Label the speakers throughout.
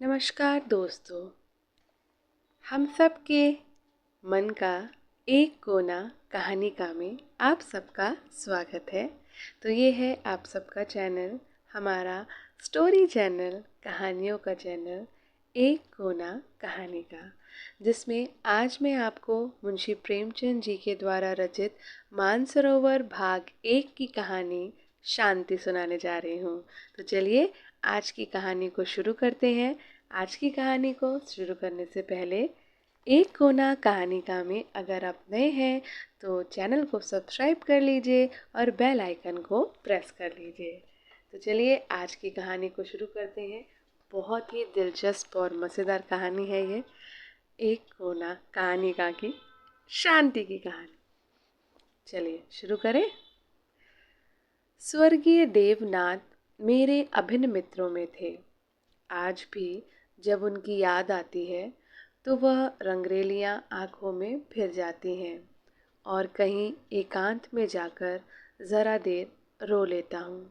Speaker 1: नमस्कार दोस्तों। हम सब के मन का एक कोना कहानिका में आप सबका स्वागत है। तो ये है आप सबका चैनल, हमारा स्टोरी चैनल, कहानियों का चैनल एक कोना कहानी का, जिसमें आज मैं आपको मुंशी प्रेमचंद जी के द्वारा रचित मानसरोवर भाग 1 की कहानी शांति सुनाने जा रही हूँ। तो चलिए आज की कहानी को शुरू करते हैं। आज की कहानी को शुरू करने से पहले एक कोना कहानिका में अगर आप नए हैं तो चैनल को सब्सक्राइब कर लीजिए और बेल आइकन को प्रेस कर लीजिए। तो चलिए आज की कहानी को शुरू करते हैं। बहुत ही दिलचस्प और मज़ेदार कहानी है ये, एक कोना कहानिका की शांति की कहानी। चलिए शुरू करें। स्वर्गीय देवनाथ मेरे अभिन्न मित्रों में थे। आज भी जब उनकी याद आती है तो वह रंगरेलियां आंखों में फिर जाती हैं और कहीं एकांत में जाकर ज़रा देर रो लेता हूँ।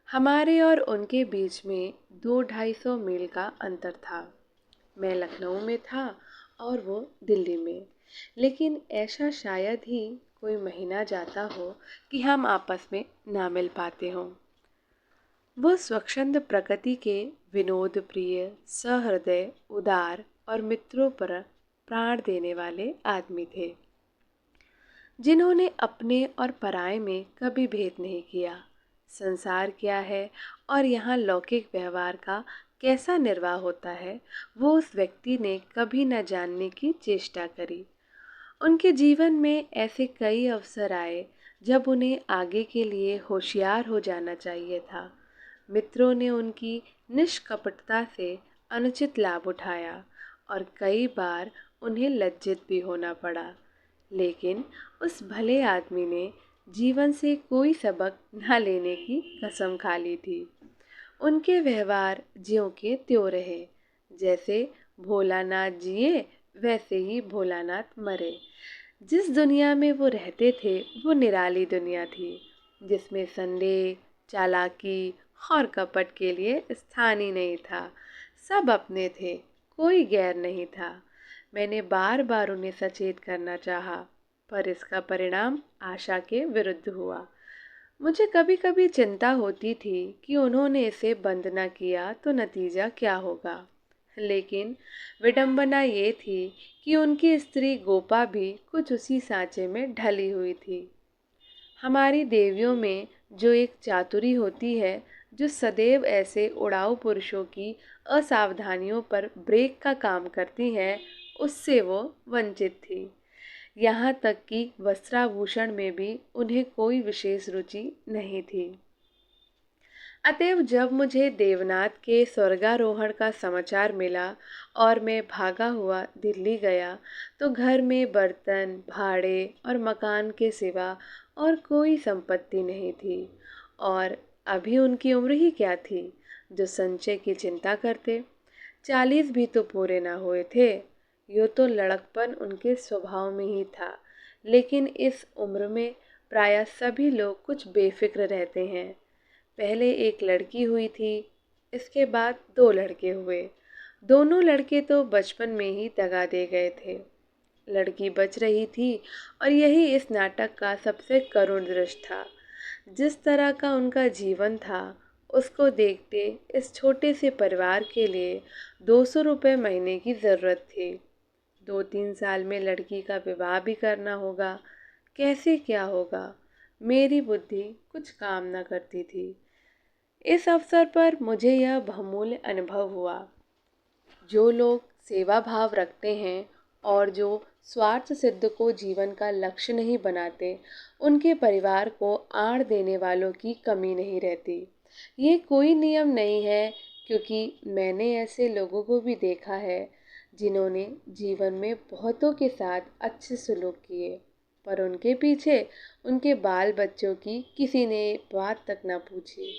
Speaker 1: हमारे और उनके बीच में 200-250 मील का अंतर था। मैं लखनऊ में था और वो दिल्ली में, लेकिन ऐसा शायद ही कोई महीना जाता हो कि हम आपस में ना मिल पाते हों। वो स्वच्छंद प्रकृति के विनोद प्रिय, सहृदय, उदार और मित्रों पर प्राण देने वाले आदमी थे, जिन्होंने अपने और पराये में कभी भेद नहीं किया। संसार क्या है और यहाँ लौकिक व्यवहार का कैसा निर्वाह होता है, वो उस व्यक्ति ने कभी न जानने की चेष्टा करी। उनके जीवन में ऐसे कई अवसर आए जब उन्हें आगे के लिए होशियार हो जाना चाहिए था। मित्रों ने उनकी निष्कपटता से अनुचित लाभ उठाया और कई बार उन्हें लज्जित भी होना पड़ा, लेकिन उस भले आदमी ने जीवन से कोई सबक न लेने की कसम खा ली थी। उनके व्यवहार ज्यों के त्यों रहे। जैसे भोलानाथ जिए वैसे ही भोलानाथ मरे। जिस दुनिया में वो रहते थे वो निराली दुनिया थी, जिसमें संदेह, चालाकी और कपट के लिए स्थान ही नहीं था। सब अपने थे, कोई गैर नहीं था। मैंने बार बार उन्हें सचेत करना चाहा, पर इसका परिणाम आशा के विरुद्ध हुआ। मुझे कभी कभी चिंता होती थी कि उन्होंने इसे बंद न किया तो नतीजा क्या होगा, लेकिन विडंबना ये थी कि उनकी स्त्री गोपा भी कुछ उसी सांचे में ढली हुई थी। हमारी देवियों में जो एक चातुरी होती है, जो सदैव ऐसे उड़ाऊ पुरुषों की असावधानियों पर ब्रेक का काम करती है, उससे वो वंचित थी। यहाँ तक कि वस्त्राभूषण में भी उन्हें कोई विशेष रुचि नहीं थी। अतएव जब मुझे देवनाथ के स्वर्गारोहण का समाचार मिला और मैं भागा हुआ दिल्ली गया, तो घर में बर्तन, भाड़े और मकान के सिवा और कोई संपत्ति नहीं थी। और अभी उनकी उम्र ही क्या थी जो संचय की चिंता करते। 40 भी तो पूरे ना हुए थे। यो तो लड़कपन उनके स्वभाव में ही था, लेकिन इस उम्र में प्रायः सभी लोग कुछ बेफिक्र रहते हैं। पहले एक लड़की हुई थी, इसके बाद 2 लड़के हुए। दोनों लड़के तो बचपन में ही दगा दे गए थे। लड़की बच रही थी और यही इस नाटक का सबसे करुण दृश्य था। जिस तरह का उनका जीवन था, उसको देखते इस छोटे से परिवार के लिए 200 रुपये महीने की ज़रूरत थी। 2-3 साल में लड़की का विवाह भी करना होगा। कैसे क्या होगा, मेरी बुद्धि कुछ काम न करती थी। इस अवसर पर मुझे यह बहुमूल्य अनुभव हुआ। जो लोग सेवा भाव रखते हैं और जो स्वार्थ सिद्ध को जीवन का लक्ष्य नहीं बनाते, उनके परिवार को आड़ देने वालों की कमी नहीं रहती। ये कोई नियम नहीं है, क्योंकि मैंने ऐसे लोगों को भी देखा है जिन्होंने जीवन में बहुतों के साथ अच्छे सलूक किए, पर उनके पीछे उनके बाल बच्चों की किसी ने बात तक ना पूछी।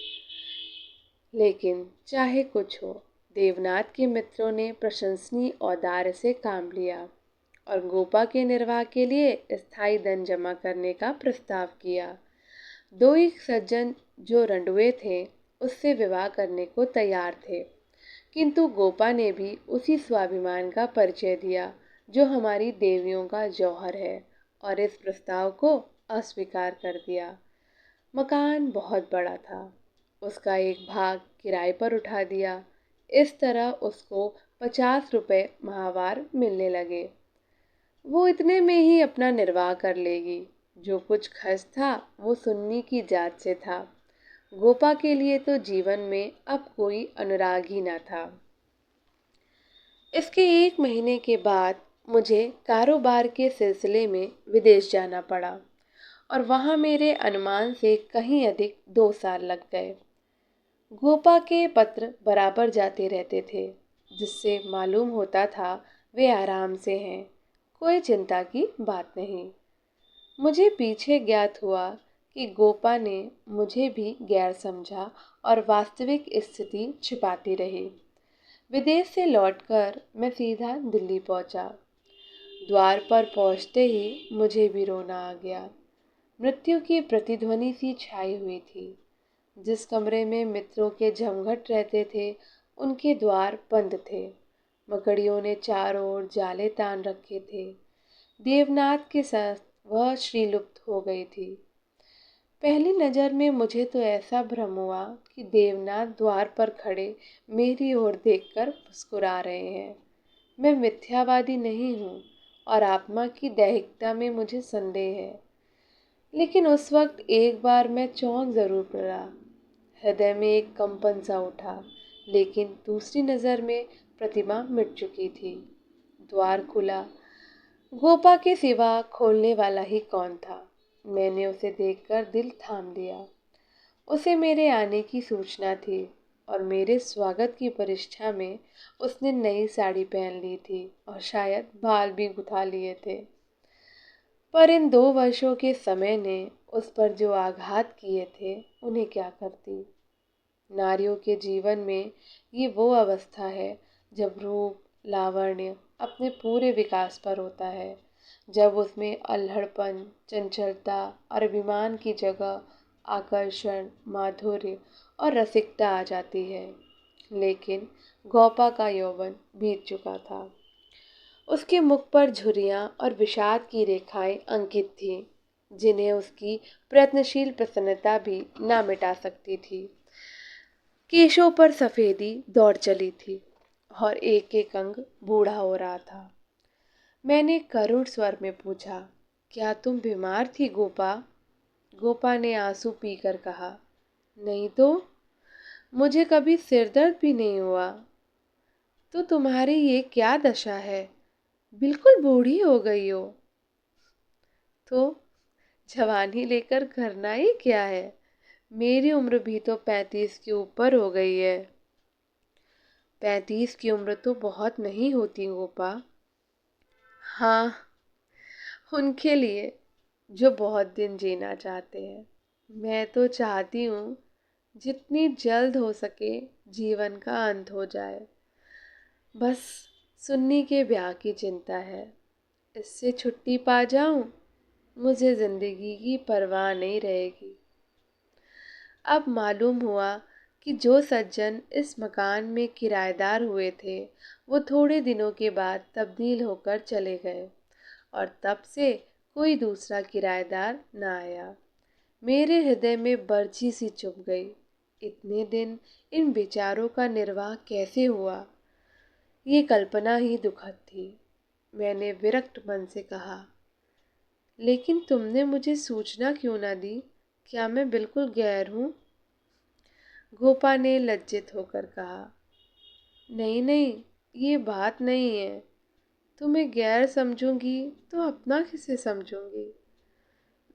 Speaker 1: लेकिन चाहे कुछ हो, देवनाथ के मित्रों ने प्रशंसनीय औदार्य से काम लिया और गोपा के निर्वाह के लिए स्थायी धन जमा करने का प्रस्ताव किया। 2 एक सज्जन जो रंडुए थे, उससे विवाह करने को तैयार थे, किंतु गोपा ने भी उसी स्वाभिमान का परिचय दिया जो हमारी देवियों का जौहर है और इस प्रस्ताव को अस्वीकार कर दिया। मकान बहुत बड़ा था। उसका एक भाग किराए पर उठा दिया। इस तरह उसको 50 रुपए माहवार मिलने लगे। वो इतने में ही अपना निर्वाह कर लेगी। जो कुछ खर्च था वो सुन्नी की जात से था। गोपा के लिए तो जीवन में अब कोई अनुराग ही न था। इसके 1 महीने के बाद मुझे कारोबार के सिलसिले में विदेश जाना पड़ा और वहाँ मेरे अनुमान से कहीं अधिक 2 साल लग गए। गोपा के पत्र बराबर जाते रहते थे, जिससे मालूम होता था वे आराम से हैं, कोई चिंता की बात नहीं। मुझे पीछे ज्ञात हुआ कि गोपा ने मुझे भी गैर समझा और वास्तविक स्थिति छिपाती रही। विदेश से लौटकर मैं सीधा दिल्ली पहुंचा। द्वार पर पहुंचते ही मुझे भी रोना आ गया। मृत्यु की प्रतिध्वनि सी छाई हुई थी। जिस कमरे में मित्रों के जमघट रहते थे, उनके द्वार बंद थे। मकड़ियों ने चारों ओर जाले तान रखे थे। देवनाथ के साथ वह श्रीलुप्त हो गई थी। पहली नज़र में मुझे तो ऐसा भ्रम हुआ कि देवनाथ द्वार पर खड़े मेरी ओर देखकर मुस्कुरा रहे हैं। मैं मिथ्यावादी नहीं हूँ और आत्मा की दैहिकता में मुझे संदेह है, लेकिन उस वक्त एक बार मैं चौंक जरूर पड़ा। हृदय में एक कंपन सा उठा, लेकिन दूसरी नज़र में प्रतिमा मिट चुकी थी। द्वार खुला। गोपा के सिवा खोलने वाला ही कौन था। मैंने उसे देखकर दिल थाम लिया। उसे मेरे आने की सूचना थी और मेरे स्वागत की परीक्षा में उसने नई साड़ी पहन ली थी और शायद बाल भी गुथा लिए थे। पर इन 2 वर्षों के समय ने उस पर जो आघात किए थे, उन्हें क्या करती। नारियों के जीवन में ये वो अवस्था है जब रूप लावण्य अपने पूरे विकास पर होता है, जब उसमें अल्हड़पन, चंचलता और अभिमान की जगह आकर्षण, माधुर्य और रसिकता आ जाती है। लेकिन गोपा का यौवन बीत चुका था। उसके मुख पर झुर्रियां और विषाद की रेखाएं अंकित थीं, जिन्हें उसकी प्रयत्नशील प्रसन्नता भी ना मिटा सकती थी। केशों पर सफेदी दौड़ चली थी और एक एक अंग बूढ़ा हो रहा था। मैंने करुण स्वर में पूछा, क्या तुम बीमार थी गोपा? गोपा ने आंसू पीकर कहा, नहीं तो, मुझे कभी सिर दर्द भी नहीं हुआ। तो तुम्हारी ये क्या दशा है? बिल्कुल बूढ़ी हो गई हो। तो जवानी लेकर करना ही क्या है? मेरी उम्र भी तो 35 के ऊपर हो गई है। 35 की उम्र तो बहुत नहीं होती गोपा। हाँ, उनके लिए जो बहुत दिन जीना चाहते हैं। मैं तो चाहती हूँ जितनी जल्द हो सके जीवन का अंत हो जाए। बस सुन्नी के ब्याह की चिंता है। इससे छुट्टी पा जाऊं, मुझे जिंदगी की परवाह नहीं रहेगी। अब मालूम हुआ कि जो सज्जन इस मकान में किराएदार हुए थे, वो थोड़े दिनों के बाद तब्दील होकर चले गए और तब से कोई दूसरा किराएदार न आया। मेरे हृदय में बर्छी सी चुभ गई। इतने दिन इन बेचारों का निर्वाह कैसे हुआ, ये कल्पना ही दुखद थी। मैंने विरक्त मन से कहा, लेकिन तुमने मुझे सूचना क्यों ना दी? क्या मैं बिल्कुल गैर हूँ? गोपा ने लज्जित होकर कहा, नहीं नहीं, ये बात नहीं है। तुम्हें गैर समझूंगी तो अपना किसे समझूंगी?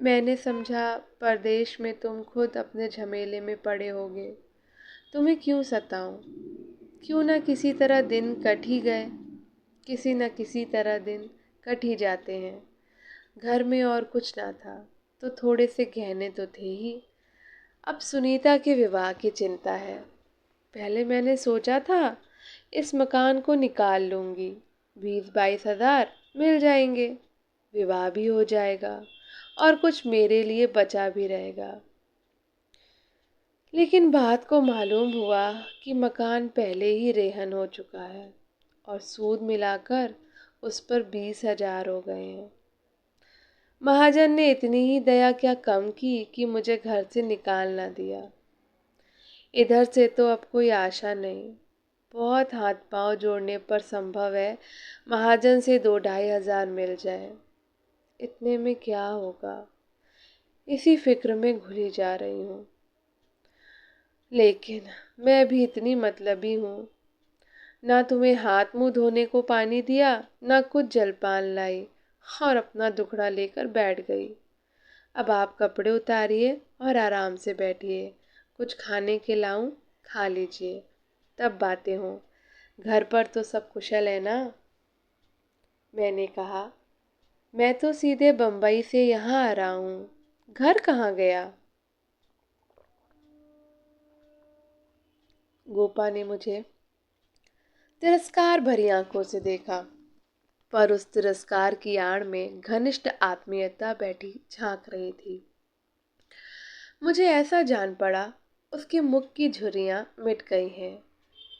Speaker 1: मैंने समझा परदेश में तुम खुद अपने झमेले में पड़े होगे। तुम्हें क्यों सताऊं? क्यों ना किसी तरह दिन कट ही गए। किसी न किसी तरह दिन कट ही जाते हैं। घर में और कुछ ना था तो थोड़े से गहने तो थे ही। अब सुनीता के विवाह की चिंता है। पहले मैंने सोचा था इस मकान को निकाल लूंगी, 20-22 हजार मिल जाएंगे, विवाह भी हो जाएगा और कुछ मेरे लिए बचा भी रहेगा। लेकिन बात को मालूम हुआ कि मकान पहले ही रेहन हो चुका है और सूद मिलाकर उस पर 20,000 हो गए हैं। महाजन ने इतनी ही दया क्या कम की कि मुझे घर से निकाल ना दिया। इधर से तो अब कोई आशा नहीं। बहुत हाथ पांव जोड़ने पर संभव है महाजन से 2-2.5 हजार मिल जाए। इतने में क्या होगा, इसी फिक्र में घुली जा रही हूँ। लेकिन मैं भी इतनी मतलबी हूँ, ना तुम्हें हाथ मुंह धोने को पानी दिया, ना कुछ जलपान लाई और अपना दुखड़ा लेकर बैठ गई। अब आप कपड़े उतारिए और आराम से बैठिए। कुछ खाने के लाऊं, खा लीजिए, तब बातें हों। घर पर तो सब कुशल है ना? मैंने कहा, मैं तो सीधे बम्बई से यहाँ आ रहा हूँ, घर कहाँ गया? गोपा ने मुझे तिरस्कार भरी आंखों से देखा, पर उस तिरस्कार की आड़ में घनिष्ठ आत्मीयता बैठी झांक रही थी। मुझे ऐसा जान पड़ा उसके मुख की झुर्रियां मिट गई हैं।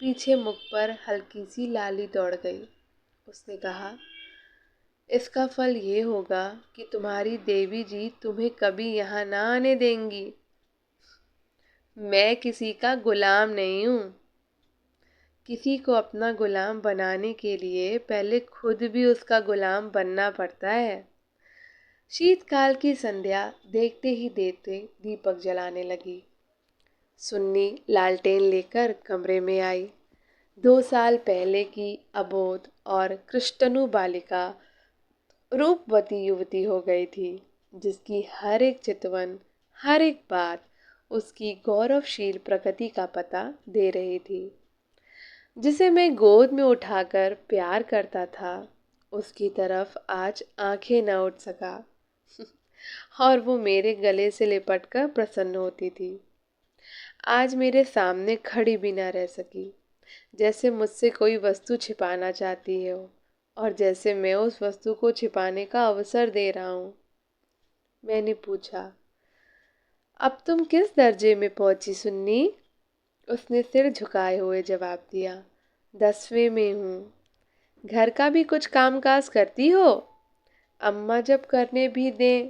Speaker 1: पीछे मुख पर हल्की सी लाली दौड़ गई। उसने कहा, इसका फल ये होगा कि तुम्हारी देवी जी तुम्हें कभी यहाँ ना आने देंगी। मैं किसी का गुलाम नहीं हूँ। किसी को अपना गुलाम बनाने के लिए पहले खुद भी उसका गुलाम बनना पड़ता है। शीतकाल की संध्या देखते ही देखते दीपक जलाने लगी। सुन्नी लालटेन लेकर कमरे में आई। 2 साल पहले की अबोध और कृष्टनु बालिका रूपवती युवती हो गई थी, जिसकी हर एक चितवन, हर एक बात उसकी गौरवशील प्रकृति का पता दे रही थी। जिसे मैं गोद में उठाकर प्यार करता था, उसकी तरफ आज आंखें न उठ सका और वो मेरे गले से लिपटकर प्रसन्न होती थी। आज मेरे सामने खड़ी भी न रह सकी, जैसे मुझसे कोई वस्तु छिपाना चाहती है और जैसे मैं उस वस्तु को छिपाने का अवसर दे रहा हूँ। मैंने पूछा, अब तुम किस दर्जे में पहुंची सुन्नी? उसने सिर झुकाए हुए जवाब दिया, 10वें में हूँ। घर का भी कुछ कामकाज करती हो? अम्मा जब करने भी दें।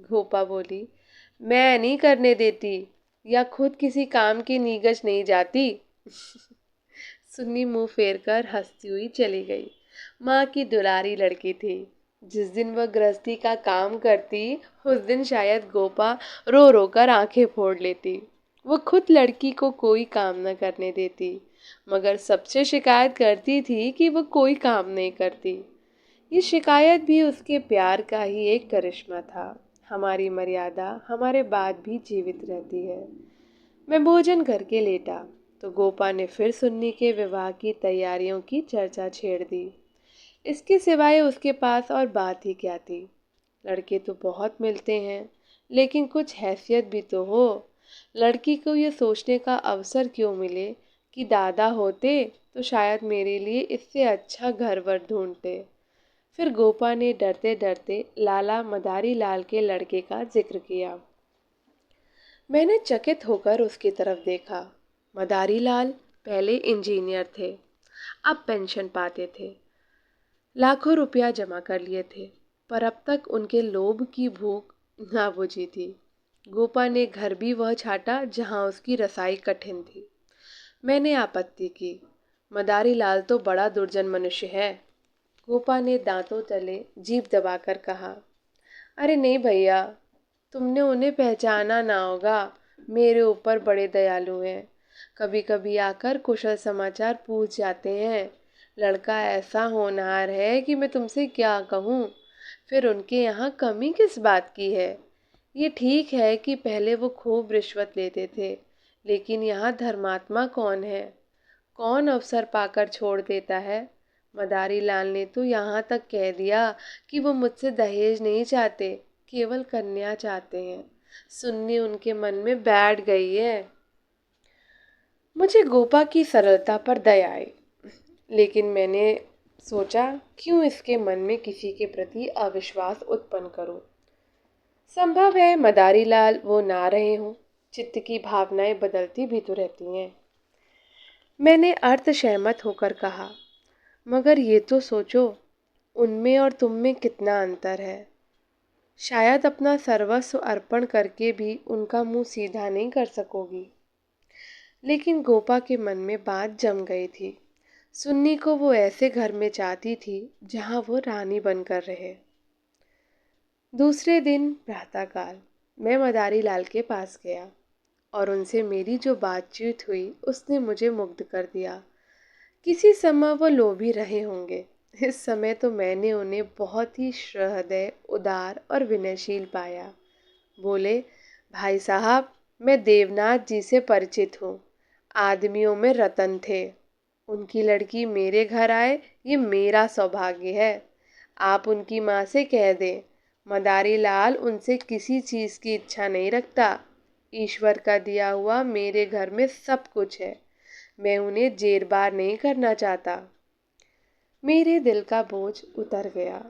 Speaker 1: गोपा बोली, मैं नहीं करने देती या खुद किसी काम की नीगज नहीं जाती। सुन्नी मुंह फेर कर हंसती हुई चली गई। माँ की दुलारी लड़की थी। जिस दिन वह गृहस्थी का काम करती, उस दिन शायद गोपा रो रो कर आंखें फोड़ लेती। वो खुद लड़की को कोई काम न करने देती, मगर सबसे शिकायत करती थी कि वो कोई काम नहीं करती। ये शिकायत भी उसके प्यार का ही एक करिश्मा था। हमारी मर्यादा हमारे बाद भी जीवित रहती है। मैं भोजन करके लेटा तो गोपा ने फिर सुन्नी के विवाह की तैयारियों की चर्चा छेड़ दी। इसके सिवाय उसके पास और बात ही क्या थी। लड़के तो बहुत मिलते हैं, लेकिन कुछ हैसियत भी तो हो। लड़की को ये सोचने का अवसर क्यों मिले कि दादा होते तो शायद मेरे लिए इससे अच्छा घर वर ढूंढते। फिर गोपा ने डरते डरते लाला मदारी लाल के लड़के का जिक्र किया। मैंने चकित होकर उसकी तरफ देखा। मदारी लाल पहले इंजीनियर थे, अब पेंशन पाते थे। लाखों रुपया जमा कर लिए थे, पर अब तक उनके लोभ की भूख ना बुझी थी। गोपा ने घर भी वह छाटा जहां उसकी रसाई कठिन थी। मैंने आपत्ति की, मदारी लाल तो बड़ा दुर्जन मनुष्य है। गोपा ने दांतों तले जीभ दबाकर कहा, अरे नहीं भैया, तुमने उन्हें पहचाना ना होगा। मेरे ऊपर बड़े दयालु हैं। कभी कभी आकर कुशल समाचार पूछ जाते हैं। लड़का ऐसा होनहार है कि मैं तुमसे क्या कहूँ। फिर उनके यहाँ कमी किस बात की है? ये ठीक है कि पहले वो खूब रिश्वत लेते थे, लेकिन यहाँ धर्मात्मा कौन है? कौन अवसर पाकर छोड़ देता है? मदारी लाल ने तो यहाँ तक कह दिया कि वो मुझसे दहेज नहीं चाहते, केवल कन्या चाहते हैं। सुन्नी उनके मन में बैठ गई है। मुझे गोपा की सरलता पर दया आई, लेकिन मैंने सोचा, क्यों इसके मन में किसी के प्रति अविश्वास उत्पन्न करूं। संभव है मदारी लाल वो ना रहे हों, चित्त की भावनाएं बदलती भी तो रहती हैं। मैंने अर्धसहमत होकर कहा, मगर ये तो सोचो, उनमें और तुम में कितना अंतर है। शायद अपना सर्वस्व अर्पण करके भी उनका मुंह सीधा नहीं कर सकोगी। लेकिन गोपा के मन में बात जम गई थी। सुन्नी को वो ऐसे घर में चाहती थी जहां वो रानी बनकर रहे। दूसरे दिन प्रातःकाल मैं मदारी लाल के पास गया और उनसे मेरी जो बातचीत हुई उसने मुझे मुग्ध कर दिया। किसी समय वो लोभी रहे होंगे। इस समय तो मैंने उन्हें बहुत ही सहृदय, उदार और विनयशील पाया। बोले, भाई साहब, मैं देवनाथ जी से परिचित हूँ। आदमियों में रतन थे। उनकी लड़की मेरे घर आए, ये मेरा सौभाग्य है। आप उनकी माँ से कह दें, मदारी लाल उनसे किसी चीज़ की इच्छा नहीं रखता। ईश्वर का दिया हुआ मेरे घर में सब कुछ है। मैं उन्हें जेरबार नहीं करना चाहता। मेरे दिल का बोझ उतर गया।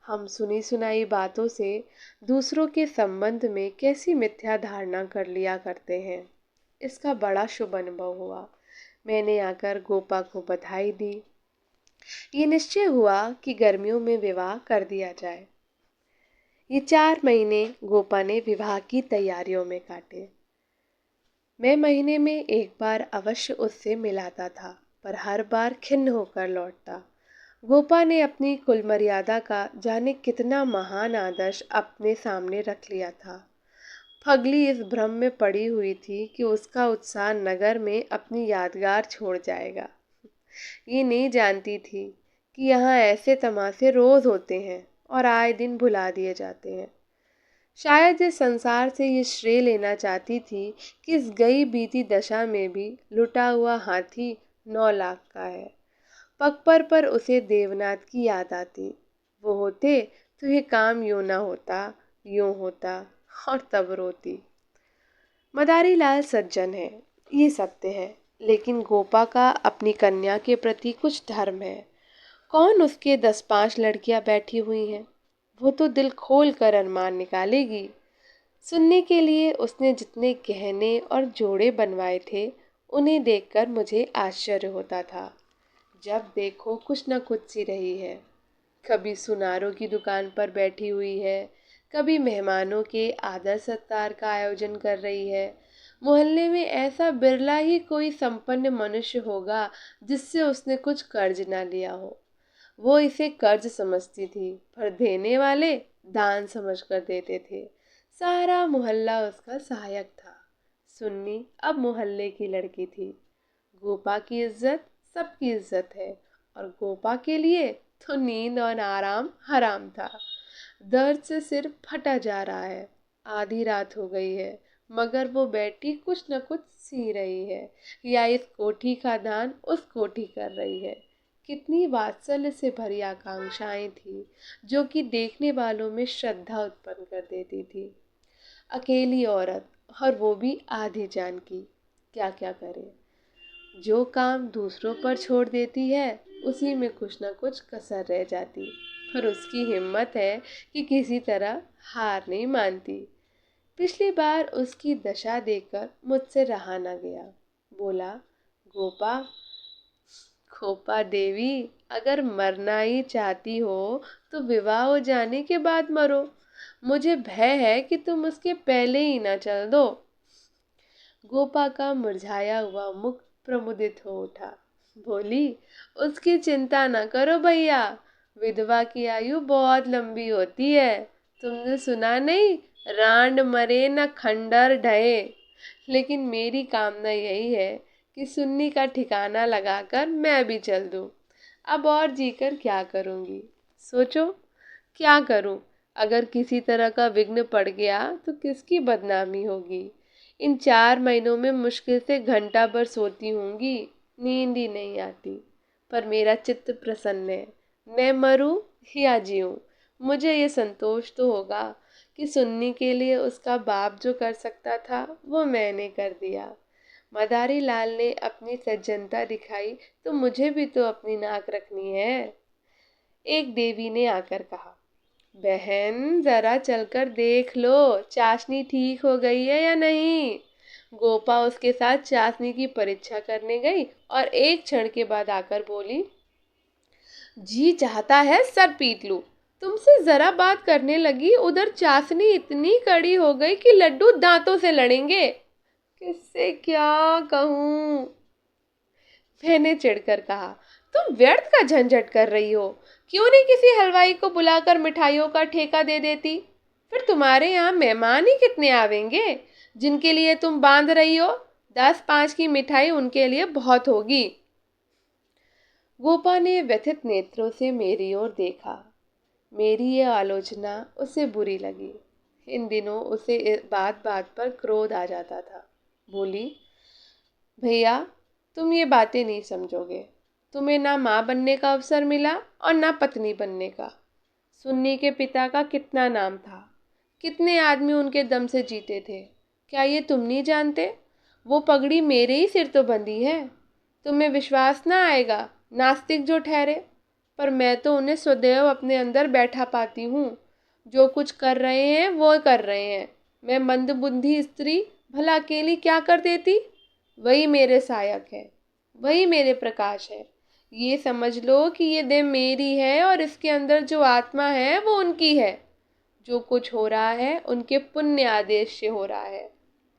Speaker 1: हम सुनी सुनाई बातों से दूसरों के संबंध में कैसी मिथ्या धारणा कर लिया करते हैं, इसका बड़ा शुभ अनुभव हुआ। मैंने आकर गोपा को बधाई दी। ये निश्चय हुआ कि गर्मियों में विवाह कर दिया जाए। ये 4 महीने गोपा ने विवाह की तैयारियों में काटे। मैं महीने में एक बार अवश्य उससे मिलाता था, पर हर बार खिन्न होकर लौटता। गोपा ने अपनी कुल मर्यादा का जाने कितना महान आदर्श अपने सामने रख लिया था। फगली इस भ्रम में पड़ी हुई थी कि उसका उत्साह नगर में अपनी यादगार छोड़ जाएगा। ये नहीं जानती थी कि यहाँ ऐसे तमाशे रोज होते हैं और आए दिन भुला दिए जाते हैं। शायद इस संसार से ये श्रेय लेना चाहती थी कि इस गई बीती दशा में भी लुटा हुआ हाथी 9 लाख का है। पग पर उसे देवनाथ की याद आती। वो होते तो ये काम यूं ना होता, यूं होता, और तब रोती। मदारी लाल सज्जन है, ये सत्य है, लेकिन गोपा का अपनी कन्या के प्रति कुछ धर्म है। कौन उसके 10-5 लड़कियां बैठी हुई हैं, वो तो दिल खोल कर अरमान निकालेगी। सुनने के लिए उसने जितने गहने और जोड़े बनवाए थे, उन्हें देखकर मुझे आश्चर्य होता था। जब देखो कुछ न कुछ सी रही है। कभी सुनारों की दुकान पर बैठी हुई है, कभी मेहमानों के आदर सत्कार का आयोजन कर रही है। मोहल्ले में ऐसा बिरला ही कोई संपन्न मनुष्य होगा जिससे उसने कुछ कर्ज ना लिया हो। वो इसे कर्ज समझती थी, पर देने वाले दान समझकर देते थे। सारा मोहल्ला उसका सहायक था। सुन्नी अब मोहल्ले की लड़की थी। गोपा की इज्जत सबकी इज्जत है, और गोपा के लिए तो नींद और आराम हराम था। दर्द से सिर फटा जा रहा है। आधी रात हो गई है, मगर वो बैठी कुछ न कुछ सी रही है, या इस कोठी का दान उस कोठी कर रही है। कितनी वात्सल्य से भरी आकांक्षाएं थी, जो कि देखने वालों में श्रद्धा उत्पन्न कर देती थी। अकेली औरत, और वो भी आधी जान की, क्या क्या करे। जो काम दूसरों पर छोड़ देती है, उसी में कुछ न कुछ कसर रह जाती। पर उसकी हिम्मत है कि किसी तरह हार नहीं मानती। पिछली बार उसकी दशा देखकर मुझसे रहा न गया। बोला, गोपा, खोपा देवी, अगर मरना ही चाहती हो तो विवाह हो जाने के बाद मरो। मुझे भय है कि तुम उसके पहले ही ना चल दो। गोपा का मुरझाया हुआ मुख प्रमुदित हो उठा। बोली, उसकी चिंता न करो भैया, विधवा की आयु बहुत लंबी होती है। तुमने सुना नहीं, रांड मरे न खंडर ढहे। लेकिन मेरी कामना यही है कि सुन्नी का ठिकाना लगाकर मैं भी चल दूं। अब और जीकर क्या करूंगी। सोचो, क्या करूं। अगर किसी तरह का विघ्न पड़ गया तो किसकी बदनामी होगी। इन 4 महीनों में मुश्किल से घंटा भर सोती होंगी, नींद ही नहीं आती। पर मेरा चित्त प्रसन्न है। मैं मरूं या जीऊं, मुझे ये संतोष तो होगा कि सुन्नी के लिए उसका बाप जो कर सकता था वो मैंने कर दिया। मदारी लाल ने अपनी सज्जनता दिखाई, तो मुझे भी तो अपनी नाक रखनी है। एक देवी ने आकर कहा, बहन, जरा चलकर देख लो, चाशनी ठीक हो गई है या नहीं। गोपा उसके साथ चाशनी की परीक्षा करने गई और एक क्षण के बाद आकर बोली, जी चाहता है सर पीट लूं। तुमसे जरा बात करने लगी, उधर चाशनी इतनी कड़ी हो गई कि लड्डू दांतों से लड़ेंगे। किससे क्या कहूं, मैंने चिढ़कर कहा। तुम व्यर्थ का झंझट कर रही हो, क्यों नहीं किसी हलवाई को बुलाकर मिठाइयों का ठेका दे देती। फिर तुम्हारे यहाँ मेहमान ही कितने आवेंगे जिनके लिए तुम बांध रही हो। 10-5 की मिठाई उनके लिए बहुत होगी। गोपा ने व्यथित नेत्रों से मेरी ओर देखा। मेरी यह आलोचना उसे बुरी लगी। इन दिनों उसे बात बात पर क्रोध आ जाता था। बोली, भैया तुम ये बातें नहीं समझोगे। तुम्हें ना माँ बनने का अवसर मिला और ना पत्नी बनने का। सुन्नी के पिता का कितना नाम था, कितने आदमी उनके दम से जीते थे, क्या ये तुम नहीं जानते। वो पगड़ी मेरे ही सिर तो बंधी है। तुम्हें विश्वास ना आएगा, नास्तिक जो ठहरे, पर मैं तो उन्हें सदैव अपने अंदर बैठा पाती हूँ। जो कुछ कर रहे हैं वो कर रहे हैं। मैं मंदबुद्धि स्त्री भला अकेली क्या कर देती। वही मेरे सहायक है, वही मेरे प्रकाश है। ये समझ लो कि ये देह मेरी है और इसके अंदर जो आत्मा है वो उनकी है। जो कुछ हो रहा है उनके पुण्य आदेश से हो रहा है।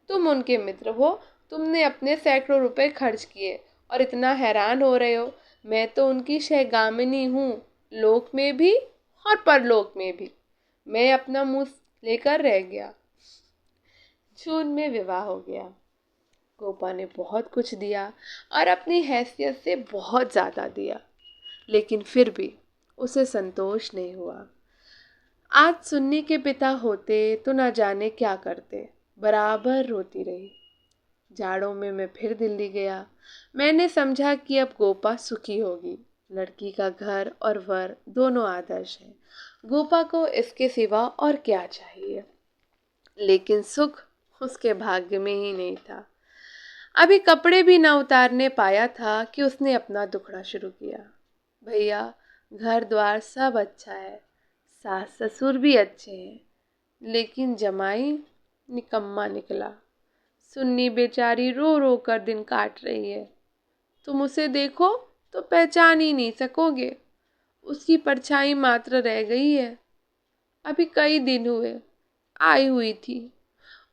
Speaker 1: तुम उनके मित्र हो, तुमने अपने सैकड़ों रुपए खर्च किए और इतना हैरान हो रहे हो। मैं तो उनकी सहगामिनी हूँ, लोक में भी और परलोक में भी। मैं अपना मुंह लेकर रह गया। जून में विवाह हो गया। गोपा ने बहुत कुछ दिया और अपनी हैसियत से बहुत ज़्यादा दिया, लेकिन फिर भी उसे संतोष नहीं हुआ। आज सुन्नी के पिता होते तो न जाने क्या करते। बराबर रोती रही। जाड़ों में मैं फिर दिल्ली गया। मैंने समझा कि अब गोपा सुखी होगी। लड़की का घर और वर दोनों आदर्श हैं। गोपा को इसके सिवा और क्या चाहिए। लेकिन सुख उसके भाग्य में ही नहीं था। अभी कपड़े भी ना उतारने पाया था कि उसने अपना दुखड़ा शुरू किया। भैया घर द्वार सब अच्छा है, सास ससुर भी अच्छे हैं, लेकिन जमाई निकम्मा निकला। सुन्नी बेचारी रो रो कर दिन काट रही है। तुम उसे देखो तो पहचान ही नहीं सकोगे। उसकी परछाई मात्र रह गई है। अभी कई दिन हुए आई हुई थी।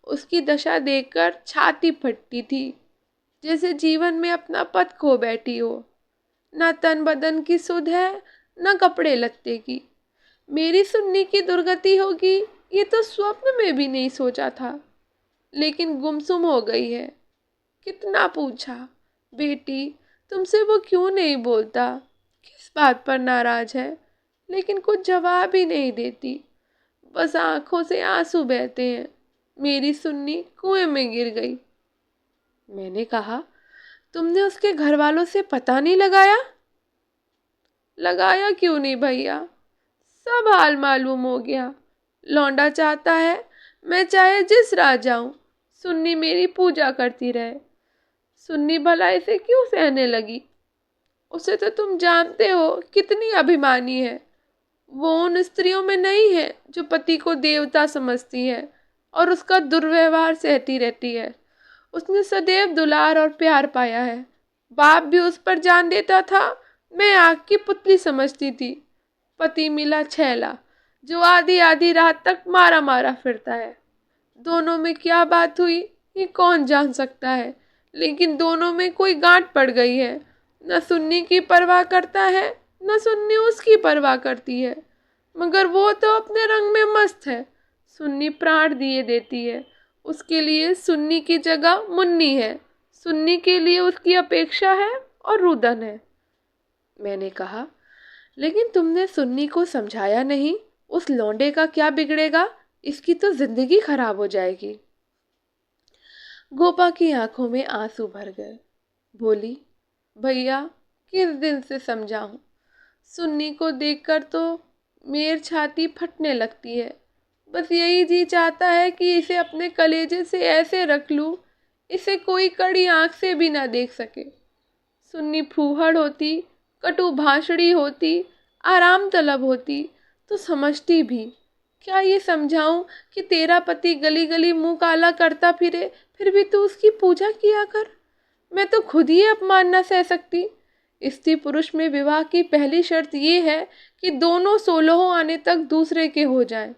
Speaker 1: उसकी दशा देखकर छाती फटती थी, जैसे जीवन में अपना पद खो बैठी हो। ना तन बदन की सुध है, ना कपड़े लत्ते की। मेरी सुन्नी की दुर्गति होगी ये तो स्वप्न में भी नहीं सोचा था, लेकिन गुमसुम हो गई है। कितना पूछा, बेटी तुमसे वो क्यों नहीं बोलता, किस बात पर नाराज है, लेकिन कुछ जवाब ही नहीं देती। बस आंखों से आंसू बहते हैं। मेरी सुन्नी कुएं में गिर गई। मैंने कहा, तुमने उसके घर वालों से पता नहीं लगाया। लगाया क्यों नहीं भैया, सब हाल मालूम हो गया। लौंडा चाहता है मैं चाहे जिस राह जाऊं, सुन्नी मेरी पूजा करती रहे। सुन्नी भला इसे क्यों सहने लगी। उसे तो तुम जानते हो कितनी अभिमानी है। वो उन स्त्रियों में नहीं है जो पति को देवता समझती है और उसका दुर्व्यवहार सहती रहती है। उसने सदैव दुलार और प्यार पाया है। बाप भी उस पर जान देता था, मैं आग की पुतली समझती थी। पति मिला छैला, जो आधी आधी रात तक मारा मारा फिरता है। दोनों में क्या बात हुई ये कौन जान सकता है, लेकिन दोनों में कोई गांठ पड़ गई है। न सुन्नी की परवाह करता है, न सुन्नी उसकी परवाह करती है। मगर वो तो अपने रंग में मस्त है। सुन्नी प्राण दिए देती है, उसके लिए सुन्नी की जगह मुन्नी है। सुन्नी के लिए उसकी अपेक्षा है और रुदन है। मैंने कहा, लेकिन तुमने सुन्नी को समझाया नहीं। उस लौंडे का क्या बिगड़ेगा, इसकी तो जिंदगी खराब हो जाएगी। गोपा की आंखों में आंसू भर गए। बोली, भैया किस दिन से समझाऊं। सुन्नी को देखकर तो मेरी छाती फटने लगती है। बस यही जी चाहता है कि इसे अपने कलेजे से ऐसे रख लूं, इसे कोई कड़ी आंख से भी ना देख सके। सुन्नी फूहड़ होती, कटु भाषणी होती, आराम तलब होती तो समझती भी। क्या ये समझाऊं कि तेरा पति गली गली मुंह काला करता फिरे, फिर भी तू उसकी पूजा किया कर। मैं तो खुद ही अपमान न सह सकती। स्त्री पुरुष में विवाह की पहली शर्त ये है कि दोनों 16 आने तक दूसरे के हो जाएं।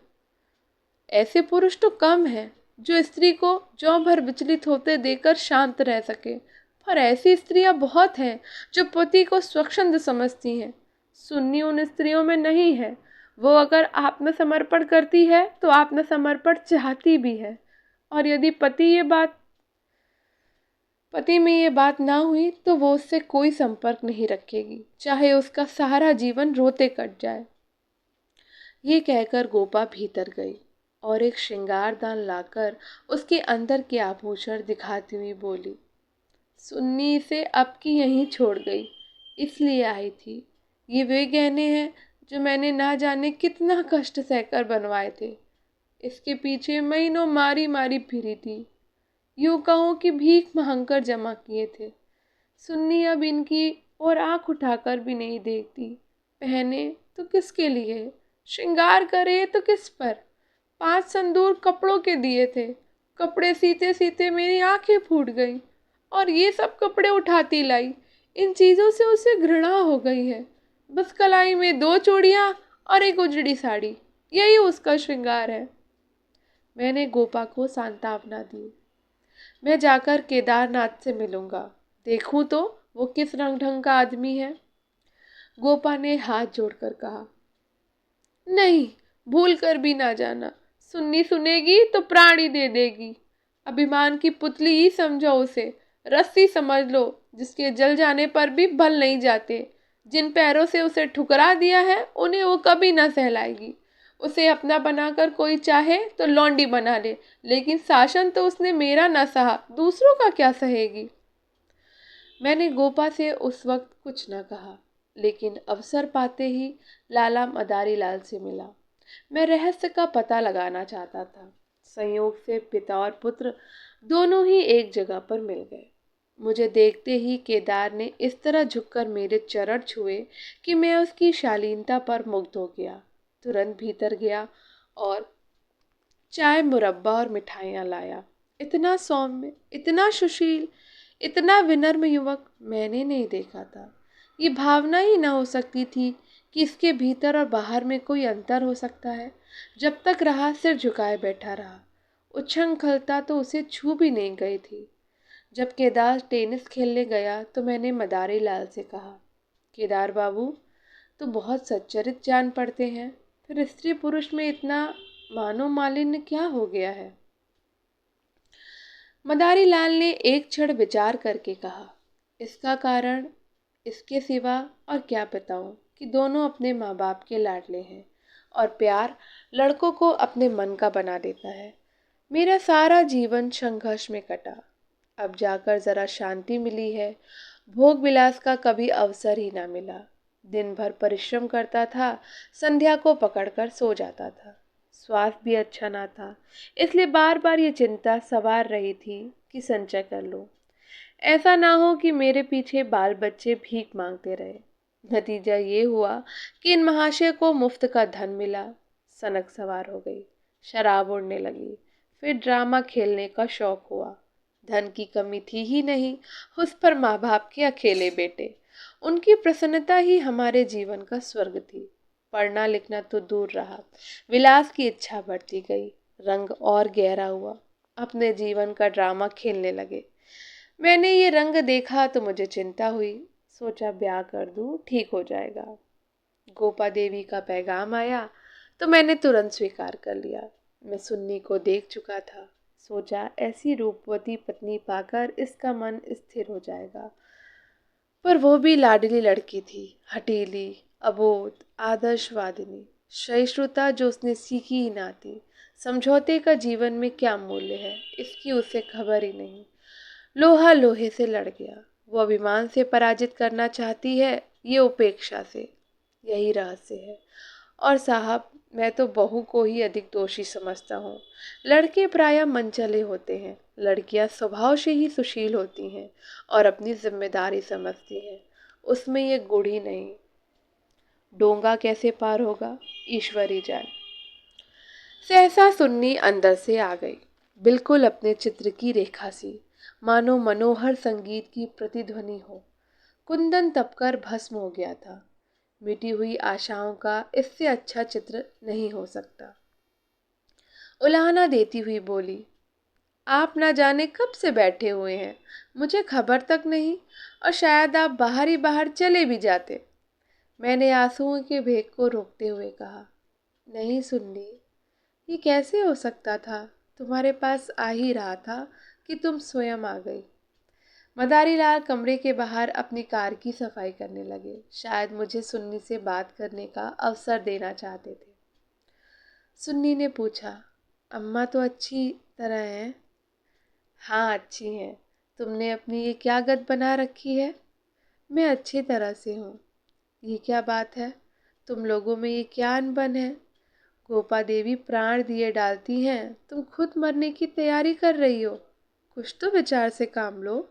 Speaker 1: ऐसे पुरुष तो कम हैं जो स्त्री को ज्यों भर विचलित होते देकर शांत रह सके, पर ऐसी स्त्रियां बहुत हैं जो पति को स्वच्छंद समझती हैं। सुन्नी उन स्त्रियों में नहीं है। वो अगर आत्मसमर्पण करती है तो आत्मसमर्पण चाहती भी है, और यदि पति में ये बात ना हुई तो वो उससे कोई संपर्क नहीं रखेगी, चाहे उसका सारा जीवन रोते कट जाए। ये कहकर गोपा भीतर गई और एक श्रृंगारदान लाकर उसके अंदर के आभूषण दिखाती हुई बोली, सुन्नी इसे अब की यहीं छोड़ गई, इसलिए आई थी। ये वे गहने हैं जो मैंने ना जाने कितना कष्ट सहकर बनवाए थे। इसके पीछे महीनों मारी मारी फिरी थी, यूं कहो कि भीख मांगकर जमा किए थे। सुन्नी अब इनकी और आंख उठाकर भी नहीं देखती। पहने तो किसके लिए, श्रृंगार करे तो किस पर। 5 संदूर कपड़ों के दिए थे, कपड़े सीते सीते मेरी आंखें फूट गई और ये सब कपड़े उठाती लाई। इन चीज़ों से उसे घृणा हो गई है। बस कलाई में 2 चूड़ियाँ और एक उजड़ी साड़ी, यही उसका श्रृंगार है। मैंने गोपा को सांत्वना दी। मैं जाकर केदारनाथ से मिलूंगा, देखूं तो वो किस रंग ढंग का आदमी है। गोपा ने हाथ जोड़कर कहा, नहीं, भूल कर भी ना जाना। सुन्नी सुनेगी तो प्राण ही दे देगी। अभिमान की पुतली ही समझो उसे, रस्सी समझ लो जिसके जल जाने पर भी बल नहीं जाते। जिन पैरों से उसे ठुकरा दिया है उन्हें वो कभी ना सहलाएगी। उसे अपना बनाकर कोई चाहे तो लौंडी बना ले, लेकिन शासन तो उसने मेरा ना सहा, दूसरों का क्या सहेगी। मैंने गोपा से उस वक्त कुछ न कहा, लेकिन अवसर पाते ही लाला मदारी लाल से मिला। मैं रहस्य का पता लगाना चाहता था। संयोग से पिता और पुत्र दोनों ही एक जगह पर मिल गए। मुझे देखते ही केदार ने इस तरह झुककर मेरे चरण छुए कि मैं उसकी शालीनता पर मुग्ध हो गया। तुरंत भीतर गया और चाय, मुरब्बा और मिठाइयाँ लाया। इतना सौम्य, इतना सुशील, इतना विनम्र युवक मैंने नहीं देखा था। ये भावना ही ना हो सकती थी कि इसके भीतर और बाहर में कोई अंतर हो सकता है। जब तक रहा सिर झुकाए बैठा रहा। उच्छृंखलता तो उसे छू भी नहीं गई थी। जब केदार टेनिस खेलने गया तो मैंने मदारी लाल से कहा, केदार बाबू, तो बहुत सच्चरित जान पड़ते हैं, फिर स्त्री पुरुष में इतना मानो मालिन्य क्या हो गया है। मदारी लाल ने एक क्षण विचार करके कहा, इसका कारण इसके सिवा और क्या बताऊं कि दोनों अपने माँ बाप के लाडले हैं और प्यार लड़कों को अपने मन का बना देता है। मेरा सारा जीवन संघर्ष में कटा, अब जाकर जरा शांति मिली है। भोग विलास का कभी अवसर ही ना मिला। दिन भर परिश्रम करता था, संध्या को पकड़कर सो जाता था। स्वास्थ्य भी अच्छा ना था, इसलिए बार बार ये चिंता सवार रही थी कि संचय कर लूं। ऐसा ना हो कि मेरे पीछे बाल बच्चे भीख मांगते रहे। नतीजा ये हुआ कि इन महाशय को मुफ्त का धन मिला, सनक सवार हो गई, शराब उड़ने लगी, फिर ड्रामा खेलने का शौक हुआ। धन की कमी थी ही नहीं, उस पर माँ बाप के अकेले बेटे, उनकी प्रसन्नता ही हमारे जीवन का स्वर्ग थी। पढ़ना लिखना तो दूर रहा, विलास की इच्छा बढ़ती गई, रंग और गहरा हुआ। अपने जीवन का ड्रामा खेलने लगे। मैंने ये रंग देखा तो मुझे चिंता हुई, सोचा ब्याह कर दूं, ठीक हो जाएगा। गोपा देवी का पैगाम आया तो मैंने तुरंत स्वीकार कर लिया। मैं सुन्नी को देख चुका था, सोचा ऐसी रूपवती पत्नी पाकर इसका मन स्थिर हो जाएगा। पर वो भी लाडली लड़की थी, हठीली, अबोध, आदर्शवादिनी, सहिष्णुता जो उसने सीखी ही ना थी। समझौते का जीवन में क्या मूल्य है, इसकी उसे खबर ही नहीं। लोहा लोहे से लड़ गया। वो अभिमान से पराजित करना चाहती है, ये उपेक्षा से। यही रहस्य है। और साहब, मैं तो बहू को ही अधिक दोषी समझता हूँ। लड़के प्रायः मनचले होते हैं, लड़कियाँ स्वभाव से ही सुशील होती हैं और अपनी जिम्मेदारी समझती हैं। उसमें ये गुण ही नहीं। डोंगा कैसे पार होगा, ईश्वर ही जाने। सहसा सुन्नी अंदर से आ गई। बिल्कुल अपने चित्र की रेखा सी, मानो मनोहर संगीत की प्रतिध्वनि हो। कुंदन तपकर भस्म हो गया था। मिटी हुई आशाओं का इससे अच्छा चित्र नहीं हो सकता। उलाहना देती हुई बोली, आप ना जाने कब से बैठे हुए हैं, मुझे खबर तक नहीं, और शायद आप बाहर ही बाहर चले भी जाते। मैंने आंसुओं के भेग को रोकते हुए कहा, नहीं सुन्नी, ये कैसे हो सकता था? तुम्हारे पास आ ही रहा था कि तुम स्वयं आ गई। मदारी लाल कमरे के बाहर अपनी कार की सफाई करने लगे। शायद मुझे सुन्नी से बात करने का अवसर देना चाहते थे। सुन्नी ने पूछा, अम्मा तो अच्छी तरह हैं? हाँ, अच्छी हैं। तुमने अपनी ये क्या गत बना रखी है? मैं अच्छी तरह से हूँ। ये क्या बात है? तुम लोगों में ये क्या अनबन है? गोपा देवी प्राण दिए डालती हैं, तुम खुद मरने की तैयारी कर रही हो। कुछ तो विचार से काम लो।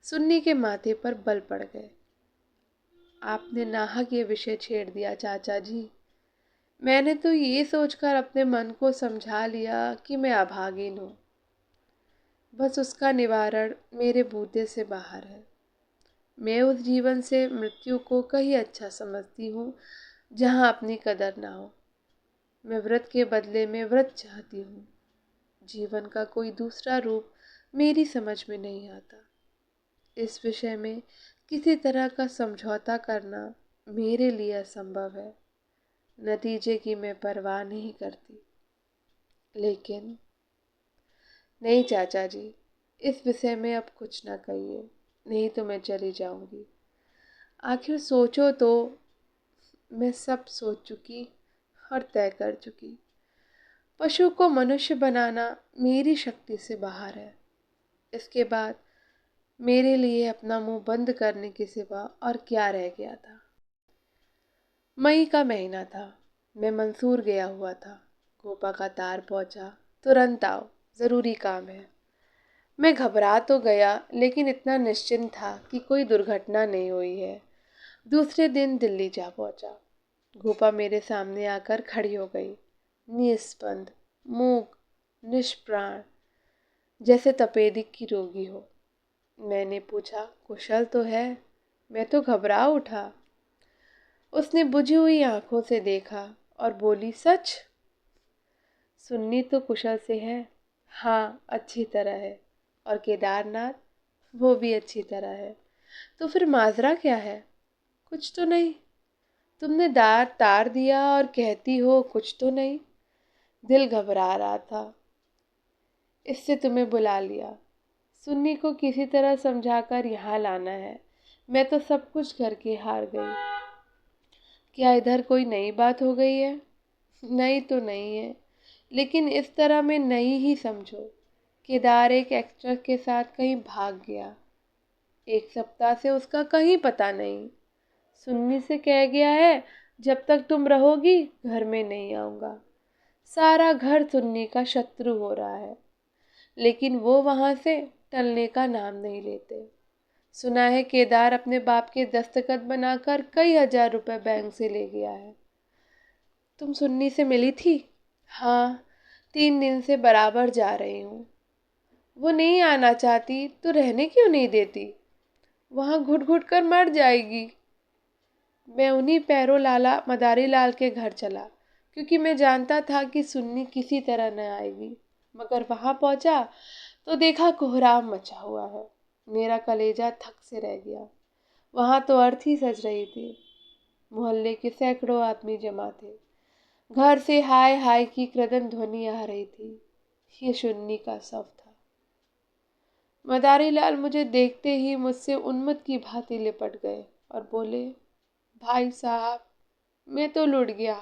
Speaker 1: सुन्नी के माथे पर बल पड़ गए। आपने नाहक ये विषय छेड़ दिया चाचा जी। मैंने तो ये सोचकर अपने मन को समझा लिया कि मैं अभागिन हूँ। बस उसका निवारण मेरे बूते से बाहर है। मैं उस जीवन से मृत्यु को कहीं अच्छा समझती हूँ जहाँ अपनी कदर ना हो। मैं व्रत के बदले में व्रत चाहती हूँ। जीवन का कोई दूसरा रूप मेरी समझ में नहीं आता। इस विषय में किसी तरह का समझौता करना मेरे लिए असंभव है। नतीजे की मैं परवाह नहीं करती। लेकिन नहीं चाचा जी, इस विषय में अब कुछ ना कहिए, नहीं तो मैं चली जाऊंगी। आखिर सोचो तो, मैं सब सोच चुकी और तय कर चुकी। पशु को मनुष्य बनाना मेरी शक्ति से बाहर है। इसके बाद मेरे लिए अपना मुंह बंद करने के सिवा और क्या रह गया था। मई का महीना था। मैं मंसूर गया हुआ था। गोपा का तार पहुंचा, तुरंत आओ, जरूरी काम है। मैं घबरा तो गया, लेकिन इतना निश्चिंत था कि कोई दुर्घटना नहीं हुई है। दूसरे दिन दिल्ली जा पहुंचा। गोपा मेरे सामने आकर खड़ी हो गई, निस्पंद, मूक, निष्प्राण, जैसे तपेदिक की रोगी हो। मैंने पूछा, कुशल तो है? मैं तो घबरा उठा। उसने बुझी हुई आंखों से देखा और बोली, सच? सुन्नी तो कुशल से है। हाँ, अच्छी तरह है। और केदारनाथ, वो भी अच्छी तरह है। तो फिर माजरा क्या है? कुछ तो नहीं। तुमने दार तार दिया और कहती हो कुछ तो नहीं। दिल घबरा रहा था, इससे तुम्हें बुला लिया। सुन्नी को किसी तरह समझाकर यहाँ लाना है। मैं तो सब कुछ करके हार गई। क्या इधर कोई नई बात हो गई है? नई तो नहीं है, लेकिन इस तरह में नई ही समझो। केदार एक एक्ट्रेस के साथ कहीं भाग गया। 1 सप्ताह से उसका कहीं पता नहीं। सुन्नी से कह गया है, जब तक तुम रहोगी घर में नहीं आऊंगा। सारा घर सुन्नी का शत्रु हो रहा है, लेकिन वो वहां से टलने का नाम नहीं लेते। सुना है केदार अपने बाप के दस्तखत बनाकर कई हजार रुपए बैंक से ले गया है। तुम सुन्नी से मिली थी? हाँ, 3 दिन से बराबर जा रही हूँ। वो नहीं आना चाहती तो रहने क्यों नहीं देती? वहां घुट घुट कर मर जाएगी। मैं उन्हीं पैरों लाला मदारी लाल के घर चला, क्योंकि मैं जानता था कि सुन्नी किसी तरह न आएगी। मगर वहां पहुंचा तो देखा कोहराम मचा हुआ है। मेरा कलेजा थक से रह गया। वहां तो अर्थी सज रही थी। मोहल्ले के सैकड़ों आदमी जमा थे। घर से हाय हाय की क्रदन ध्वनि आ रही थी। ये सुन्नी का शव था। मदारी लाल मुझे देखते ही मुझसे उन्मत्त की भांति लिपट गए और बोले, भाई साहब, मैं तो लुट गया।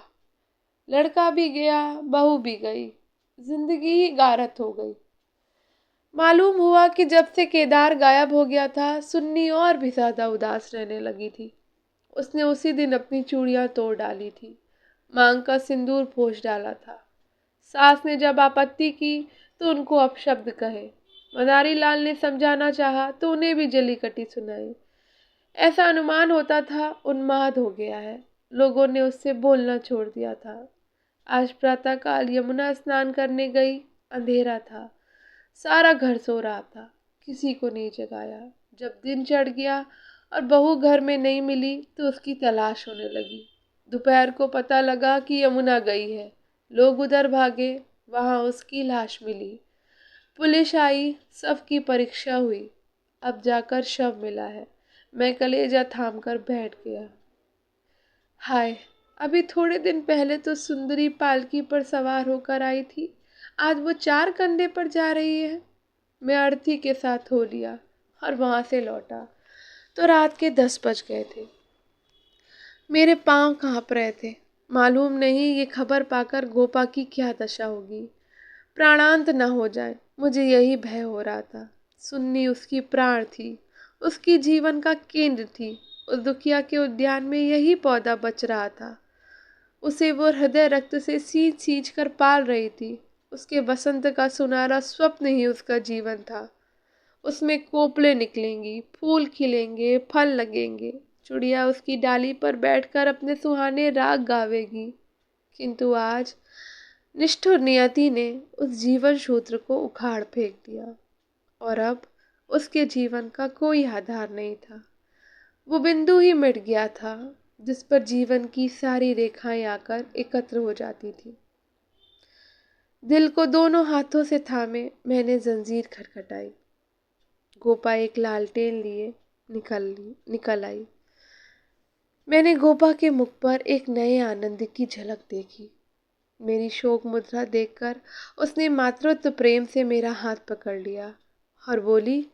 Speaker 1: लड़का भी गया, बहू भी गई, जिंदगी ही गारत हो गई। मालूम हुआ कि जब से केदार गायब हो गया था, सुन्नी और भी ज्यादा उदास रहने लगी थी। उसने उसी दिन अपनी चूड़ियां तोड़ डाली थी, मांग का सिंदूर पोंछ डाला था। सास ने जब आपत्ति की तो उनको अपशब्द कहे। मदारी लाल ने समझाना चाहा तो उन्हें भी जली कटी सुनाई। ऐसा अनुमान होता था उन्माद हो गया है। लोगों ने उससे बोलना छोड़ दिया था। आज प्रातःकाल यमुना स्नान करने गई, अंधेरा था। सारा घर सो रहा था, किसी को नहीं जगाया। जब दिन चढ़ गया और बहू घर में नहीं मिली तो उसकी तलाश होने लगी। दोपहर को पता लगा कि यमुना गई है। लोग उधर भागे, वहां उसकी लाश मिली। पुलिस आई, शव की परीक्षा हुई, अब जाकर शव मिला है। मैं कलेजा थाम कर बैठ गया। हाय, अभी थोड़े दिन पहले तो सुंदरी पालकी पर सवार होकर आई थी, आज वो 4 कंधे पर जा रही है। मैं अर्थी के साथ हो लिया और वहां से लौटा तो रात के 10 बज गए थे। मेरे पांव कांप रहे थे। मालूम नहीं ये खबर पाकर गोपा की क्या दशा होगी। प्राणांत न हो जाए, मुझे यही भय हो रहा था। सुन्नी उसकी प्राण थी, उसकी जीवन का केंद्र थी। उस दुखिया के उद्यान में यही पौधा बच रहा था। उसे वो हृदय रक्त से सींच सींच कर पाल रही थी। उसके बसंत का सुनहरा स्वप्न ही उसका जीवन था। उसमें कोपले निकलेंगी, फूल खिलेंगे, फल लगेंगे, चिड़िया उसकी डाली पर बैठकर अपने सुहाने राग गावेगी। किंतु आज निष्ठुर नियति ने उस जीवन सूत्र को उखाड़ फेंक दिया और अब उसके जीवन का कोई आधार नहीं था। वो बिंदु ही मिट गया था जिस पर जीवन की सारी रेखाएं आकर एकत्र हो जाती थी। दिल को दोनों हाथों से थामे मैंने जंजीर खटखटाई। गोपा एक लालटेन लिए निकल आई। मैंने गोपा के मुख पर एक नए आनंद की झलक देखी। मेरी शोक मुद्रा देखकर उसने मातृत्व प्रेम से मेरा हाथ पकड़ लिया और बोली,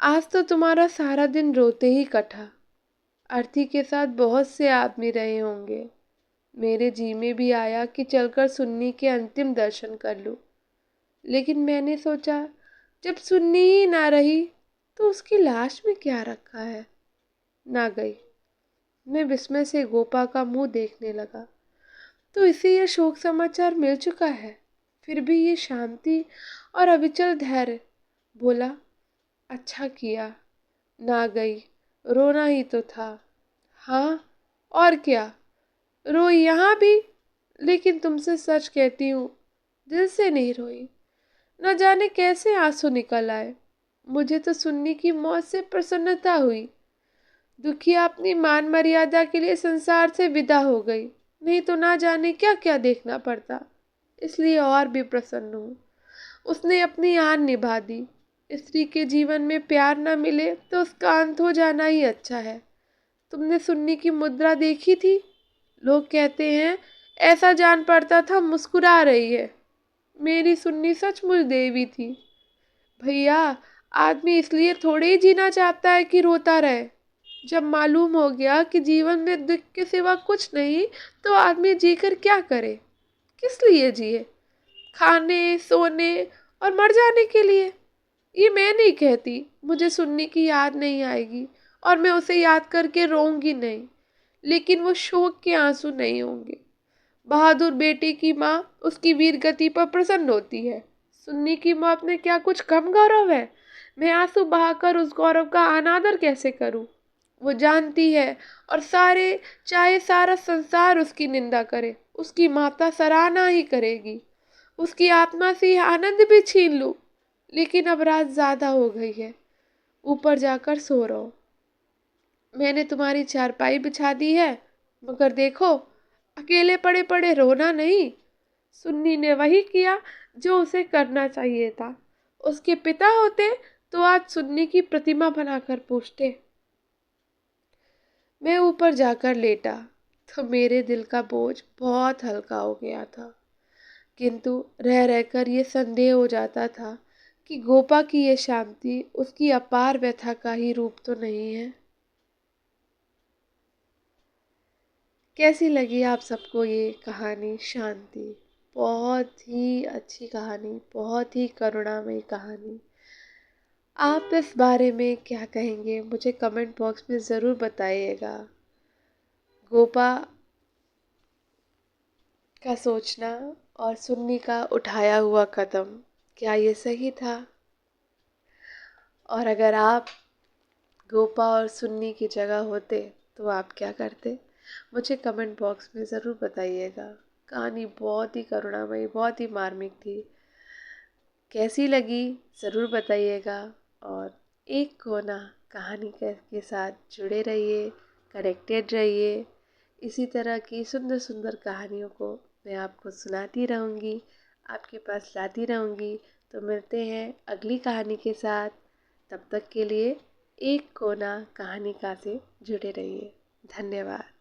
Speaker 1: आज तो तुम्हारा सारा दिन रोते ही कटा। अर्थी के साथ बहुत से आदमी रहे होंगे। मेरे जी में भी आया कि चलकर सुन्नी के अंतिम दर्शन कर लूं, लेकिन मैंने सोचा जब सुन्नी ही ना रही तो उसकी लाश में क्या रखा है। ना गई। मैं विस्मय से गोपा का मुंह देखने लगा। तो इसे यह शोक समाचार मिल चुका है, फिर भी ये शांति और अविचल धैर्य। बोला, अच्छा किया, ना गई, रोना ही तो था। हाँ, और क्या, रोई यहाँ भी, लेकिन तुमसे सच कहती हूँ, दिल से नहीं रोई। न जाने कैसे आंसू निकल आए। मुझे तो सुन्नी की मौत से प्रसन्नता हुई। दुखिया अपनी मान मर्यादा के लिए संसार से विदा हो गई, नहीं तो ना जाने क्या क्या देखना पड़ता। इसलिए और भी प्रसन्न हूँ। उसने अपनी आन निभा दी। स्त्री के जीवन में प्यार न मिले तो उसका अंत हो जाना ही अच्छा है। तुमने सुन्नी की मुद्रा देखी थी? लोग कहते हैं ऐसा जान पड़ता था मुस्कुरा रही है। मेरी सुन्नी सचमुच देवी थी। भैया, आदमी इसलिए थोड़े ही जीना चाहता है कि रोता रहे। जब मालूम हो गया कि जीवन में दुख के सिवा कुछ नहीं, तो आदमी जीकर क्या करे? किस लिए जिए? खाने, सोने और मर जाने के लिए? ये मैं नहीं कहती, मुझे सुन्नी की याद नहीं आएगी और मैं उसे याद करके रोऊंगी नहीं, लेकिन वो शोक के आंसू नहीं होंगे। बहादुर बेटे की माँ उसकी वीर गति पर प्रसन्न होती है। सुन्नी की मौत में क्या कुछ कम गौरव है? मैं आंसू बहाकर उस गौरव का अनादर कैसे करूं? वो जानती है, और चाहे सारा संसार उसकी निंदा करे, उसकी माता सराहना ही करेगी। उसकी आत्मा से आनंद भी छीन लूं, लेकिन अब रात ज्यादा हो गई है, ऊपर जाकर सो रहो। मैंने तुम्हारी चारपाई बिछा दी है, मगर देखो, अकेले पड़े पड़े रोना नहीं। सुन्नी ने वही किया जो उसे करना चाहिए था। उसके पिता होते तो आज सुन्नी की प्रतिमा बनाकर पूजते। मैं ऊपर जाकर लेटा तो मेरे दिल का बोझ बहुत हल्का हो गया था, किंतु रह रहकर ये संदेह हो जाता था कि गोपा की ये शांति उसकी अपार व्यथा का ही रूप तो नहीं है। कैसी लगी आप सबको ये कहानी शांति? बहुत ही अच्छी कहानी, बहुत ही करुणामयी कहानी। आप इस बारे में क्या कहेंगे मुझे कमेंट बॉक्स में ज़रूर बताइएगा। गोपा का सोचना और सुन्नी का उठाया हुआ कदम, क्या ये सही था? और अगर आप गोपा और सुन्नी की जगह होते तो आप क्या करते? मुझे कमेंट बॉक्स में ज़रूर बताइएगा। कहानी बहुत ही करुणामयी, बहुत ही मार्मिक थी। कैसी लगी ज़रूर बताइएगा। और एक कोना कहानी के साथ जुड़े रहिए, कनेक्टेड रहिए। इसी तरह की सुंदर सुंदर कहानियों को मैं आपको सुनाती रहूँगी, आपके पास लाती रहूँगी। तो मिलते हैं अगली कहानी के साथ। तब तक के लिए एक कोना कहानी का से जुड़े रहिए। धन्यवाद।